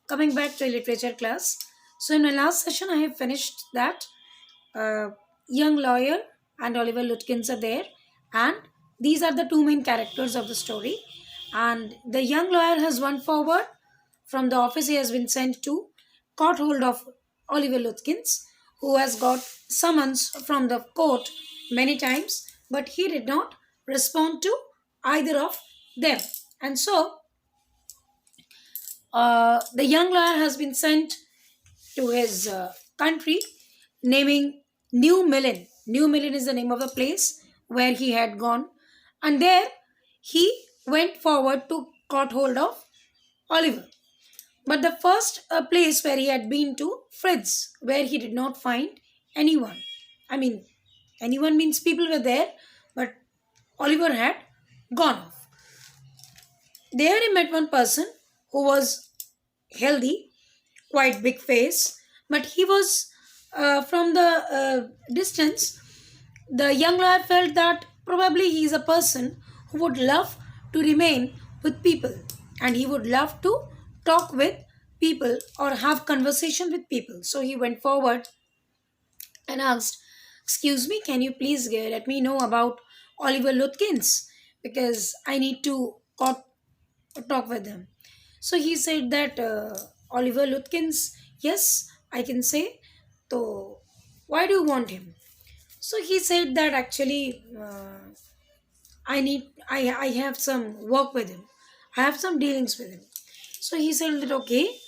Coming back to literature class. So, in my last session, I have finished that young lawyer and Oliver Lutkins are there, and these are the two main characters of the story. And the young lawyer has run forward from the office he has been sent to, caught hold of Oliver Lutkins, who has got summons from the court many times, but he did not respond to either of them. And so the young lawyer has been sent to his country, naming New Millen. New Millen is the name of the place where he had gone, and there he went forward to caught hold of Oliver. But the first place where he had been to, Fritz, where he did not find anyone. I mean, anyone means people were there, but Oliver had gone off. There he met one person who was healthy, quite big face, but he was from the distance. The young lawyer felt that probably he is a person who would love to remain with people, and he would love to talk with people or have conversation with people. So he went forward and asked, "Excuse me, can you please let me know about Oliver Lutkins, because I need to talk with him." So he said that Oliver Lutkins, yes, I can say. So why do you want him? So he said that actually I have some work with him. I have some dealings with him. So he said that okay.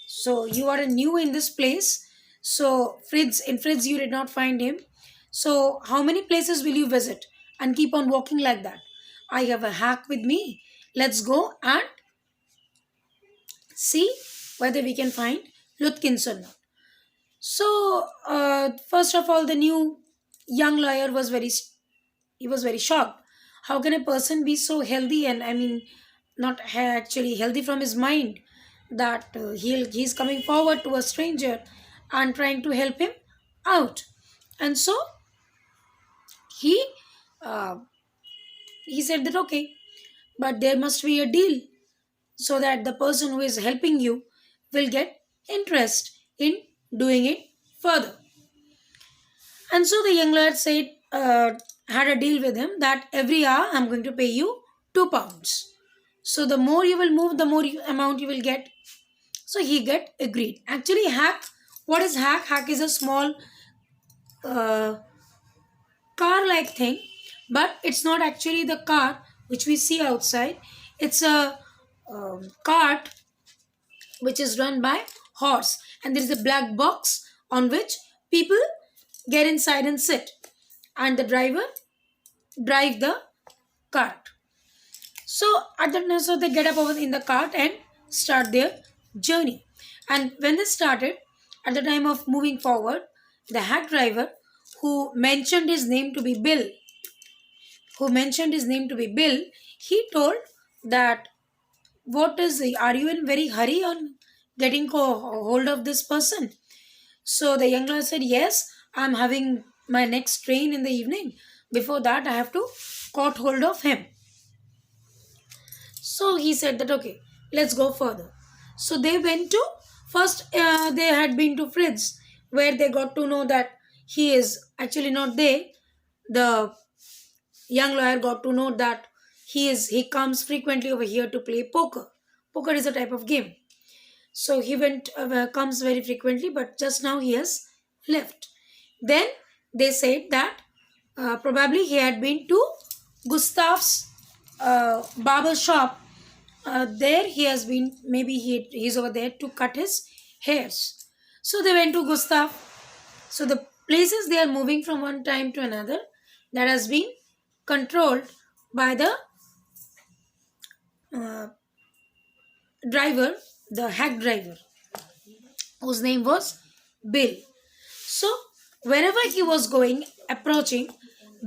So you are new in this place. So Fritz you did not find him. So how many places will you visit and keep on walking like that? I have a hack with me. Let's go and see whether we can find Lutkins or not. So, first of all, the new young lawyer was he was very shocked. How can a person be so healthy and I mean, not actually healthy from his mind, that he's coming forward to a stranger and trying to help him out? And so he uh, he said that okay, but there must be a deal so that the person who is helping you will get interest in doing it further. And so the young lad said, had a deal with him that every hour I'm going to pay you £2. So the more you will move, the more amount you will get. So he get agreed. Actually, hack. What is hack? Hack is a small uh, car-like thing, but it's not actually the car which we see outside. It's a cart which is run by horse, and there is a black box on which people get inside and sit, and the driver drive the cart. So so they get up over in the cart and start their journey. And when they started, at the time of moving forward, the hack driver, who mentioned his name to be Bill, he told that, what is the, are you in very hurry on getting hold of this person? So the young lad said, yes, I'm having my next train in the evening. Before that, I have to caught hold of him. So he said that, okay, let's go further. So they went to, first they had been to Fritz, where they got to know that he is actually not there. The young lawyer got to know that he comes frequently over here to play poker. Poker is a type of game. So he comes very frequently, but just now he has left. Then they said that probably he had been to Gustav's barber shop. There he has been, maybe he's over there to cut his hairs. So they went to Gustav. So the places they are moving from one time to another, that has been controlled by the uh, driver, the hack driver, whose name was Bill. So wherever he was going, approaching,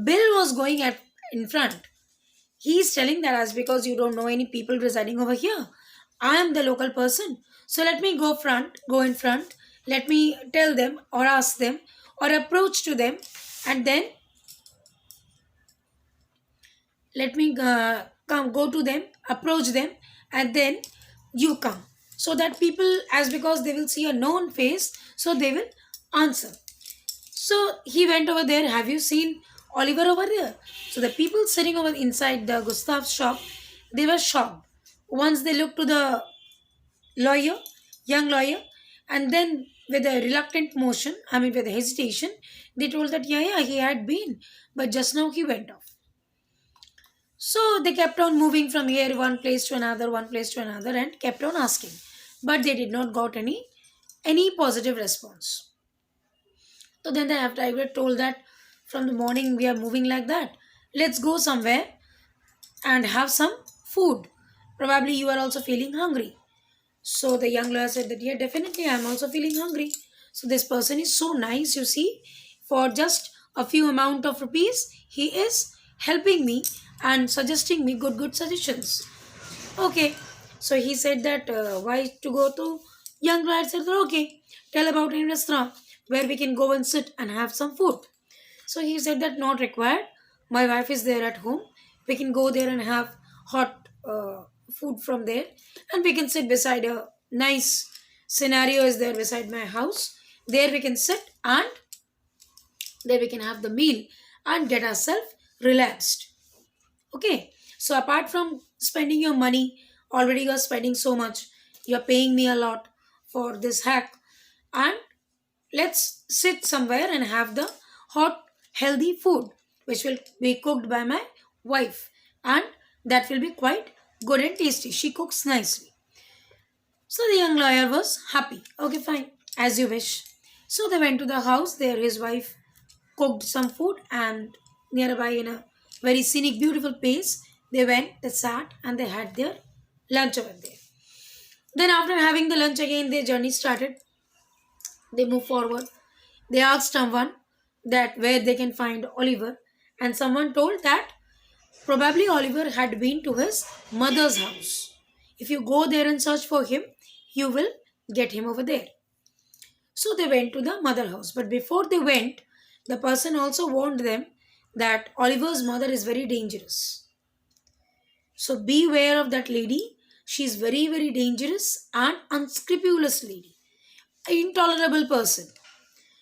Bill was going at in front. He is telling that, as because you don't know any people residing over here, I am the local person. So let me go in front. Let me tell them or ask them or approach to them, and then let me go to them, approach them, and then you come. so that people, as because they will see a known face, so they will answer. So he went over there. Have you seen Oliver over there? So the people sitting over inside the Gustav's shop, they were shocked. Once they looked to the lawyer, young lawyer, and then with a reluctant motion, I mean with a hesitation, they told that yeah, he had been, but just now he went off. So they kept on moving from here, one place to another, one place to another, and kept on asking, but they did not got any positive response. So then the driver told that from the morning we are moving like that. Let's go somewhere and have some food. Probably you are also feeling hungry. So the young lawyer said that yeah, definitely I am also feeling hungry. So this person is so nice, you see, for just a few amount of rupees, he is helping me and suggesting me good suggestions. Okay. So he said that why to go to young lawyer said that, okay, tell about any restaurant where we can go and sit and have some food. So he said that not required. My wife is there at home. We can go there and have hot food from there, and we can sit beside a nice scenario is there beside my house. There we can sit and there we can have the meal and get ourselves relaxed. Okay. So apart from spending your money, already you're spending so much. You're paying me a lot for this hack, and let's sit somewhere and have the hot, healthy food which will be cooked by my wife, and that will be quite good and tasty. She cooks nicely. So the young lawyer was happy. Okay, fine, as you wish. So they went to the house. There, his wife cooked some food, and nearby, in a very scenic, beautiful place, they went, they sat, and they had their lunch over there. Then, after having the lunch again, their journey started. They moved forward. They asked someone that where they can find Oliver, and someone told that probably Oliver had been to his mother's house. If you go there and search for him, you will get him over there. So they went to the mother house. But before they went, the person also warned them that Oliver's mother is very dangerous. So beware of that lady. She is very, very dangerous and unscrupulous lady. An intolerable person.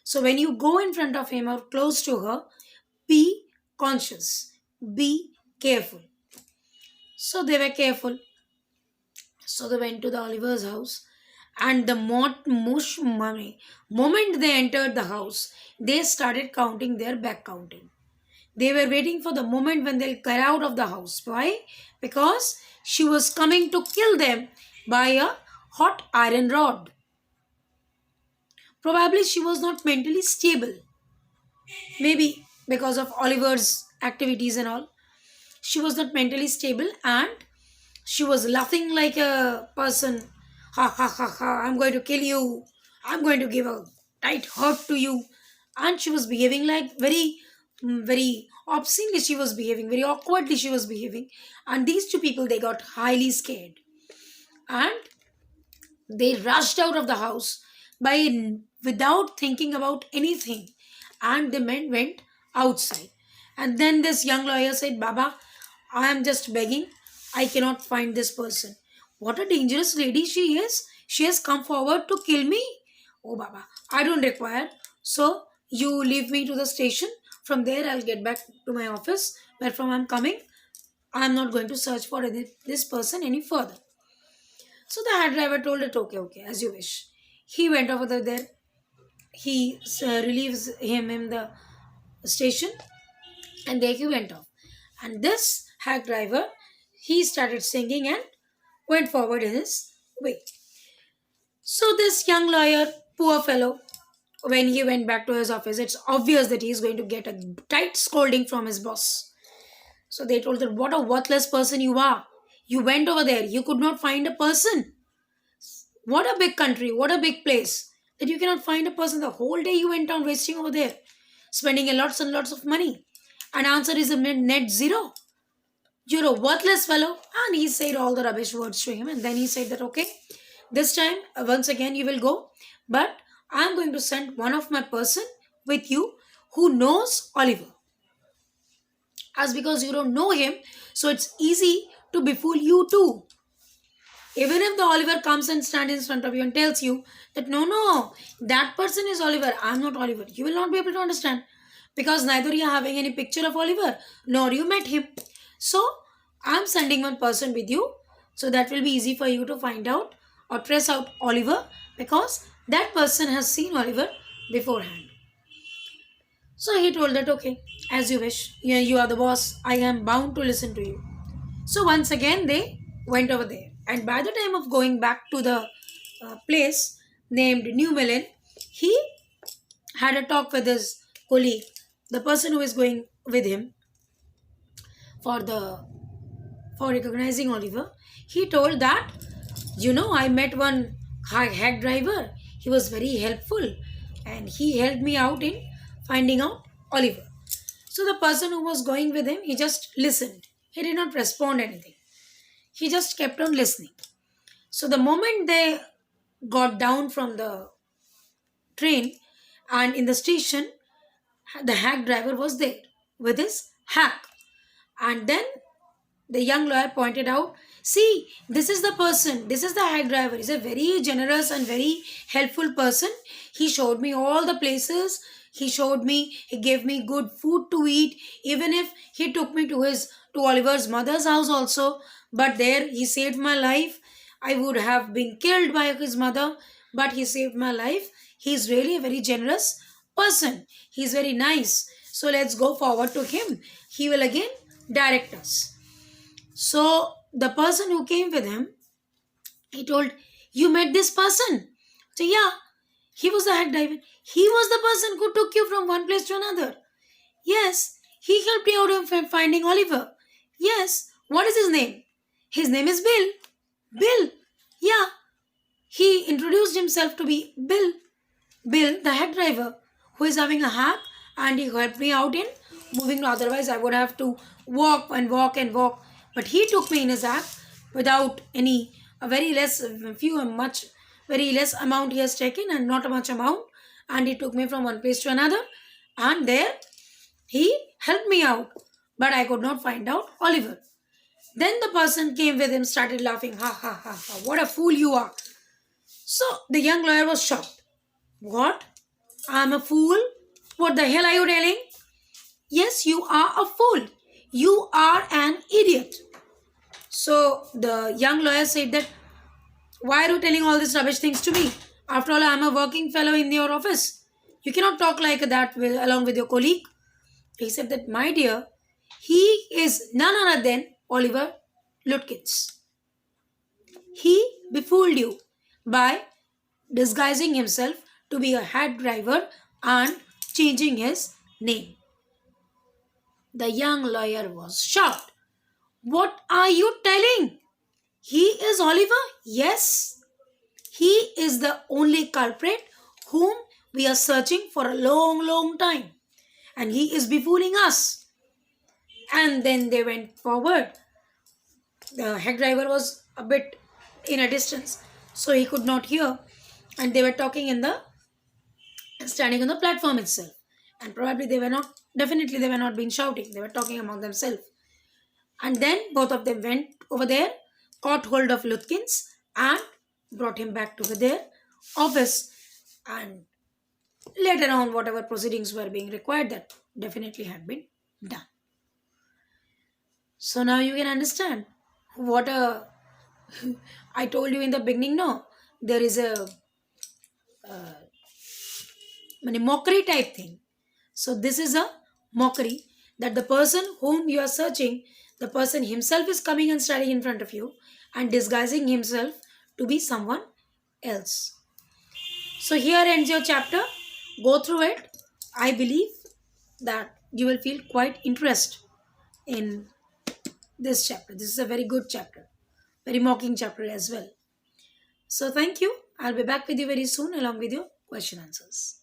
So when you go in front of him or close to her, be conscious, be careful. So they were careful. So they went to the Oliver's house, and the mush money. Moment they entered the house, they started counting their back counting. They were waiting for the moment when they'll get out of the house. Why? Because she was coming to kill them by a hot iron rod. Probably she was not mentally stable. Maybe because of Oliver's activities and all. She was not mentally stable, and she was laughing like a person. Ha ha ha ha, I'm going to kill you. I'm going to give a tight hurt to you. And she was behaving like very obscenely she was behaving, very awkwardly she was behaving. And these two people, they got highly scared. And they rushed out of the house by without thinking about anything, and the men went outside. And then this young lawyer said, Baba, I am just begging. I cannot find this person. What a dangerous lady she is. She has come forward to kill me. Oh, Baba, I don't require. So you leave me to the station. From there, I'll get back to my office. Where from I'm coming, I'm not going to search for this person any further. So the head driver told it, okay, okay, as you wish. He went over there. He relieves him in the station, and there he went off. And this hack driver, he started singing and went forward in his way. So this young lawyer, poor fellow, when he went back to his office, it's obvious that he is going to get a tight scolding from his boss. So they told him, what a worthless person you are. You went over there, you could not find a person. What a big country, what a big place. That you cannot find a person. The whole day you went on wasting over there, spending a lots and lots of money. And answer is a net zero. You're a worthless fellow. And he said all the rubbish words to him. And then he said that, okay, this time, once again, you will go. But I'm going to send one of my person with you who knows Oliver. As because you don't know him, so it's easy to befool you too. Even if the Oliver comes and stands in front of you and tells you that no, no, that person is Oliver, I'm not Oliver, you will not be able to understand, because neither you are having any picture of Oliver nor you met him. So I'm sending one person with you, so that will be easy for you to find out or trace out Oliver, because that person has seen Oliver beforehand. So he told that, okay, as you wish, yeah, you are the boss, I am bound to listen to you. So once again, they went over there. And by the time of going back to the place named New Melon, he had a talk with his colleague, the person who is going with him for the for recognizing Oliver. He told that, I met one hack driver. He was very helpful, and he helped me out in finding out Oliver. So the person who was going with him, he just listened. He did not respond anything. He just kept on listening. So the moment they got down from the train and in the station, the hack driver was there with his hack. And then the young lawyer pointed out, see, this is the person, this is the hack driver. He's a very generous and very helpful person. He showed me all the places. He gave me good food to eat. Even if he took me to Oliver's mother's house also. But there he saved my life. I would have been killed by his mother, but he saved my life. He's really a very generous person. He's very nice. So let's go forward to him. He will again direct us. So the person who came with him, he told, you met this person? So yeah, he was the head diver. He was the person who took you from one place to another. Yes, he helped you out of finding Oliver. Yes, what is his name? His name is Bill. Bill. Yeah, he introduced himself to be Bill. Bill, the head driver, who is having a hack, and he helped me out in moving. Otherwise, I would have to walk and walk and walk. But he took me in his hack without any, a very less, few, much, very less amount he has taken, and not a much amount. And he took me from one place to another. And there, he helped me out. But I could not find out Oliver. Then the person came with him, started laughing. Ha ha ha ha, what a fool you are. So the young lawyer was shocked. What? I'm a fool? What the hell are you telling? Yes, you are a fool. You are an idiot. So the young lawyer said that, why are you telling all these rubbish things to me? After all, I'm a working fellow in your office. You cannot talk like that along with your colleague. He said that, my dear, he is none other than Oliver Lutkins. He befooled you by disguising himself to be a hack driver and changing his name. The young lawyer was shocked. What are you telling? He is Oliver? Yes. He is the only culprit whom we are searching for a long, long time. And he is befooling us. And then they went forward. The hack driver was a bit in a distance, so he could not hear. And they were talking standing on the platform itself. And probably definitely they were not being shouting. They were talking among themselves. And then both of them went over there, caught hold of Lutkins, and brought him back to their office. And later on, whatever proceedings were being required, that definitely had been done. So now you can understand what a I told you in the beginning. No, there is a mockery type thing. So this is a mockery, that the person whom you are searching, the person himself is coming and standing in front of you and disguising himself to be someone else. So here ends your chapter. Go through it. I believe that you will feel quite interest in this chapter. This is a very good chapter, very mocking chapter as well. So thank you. I'll be back with you very soon along with your question answers.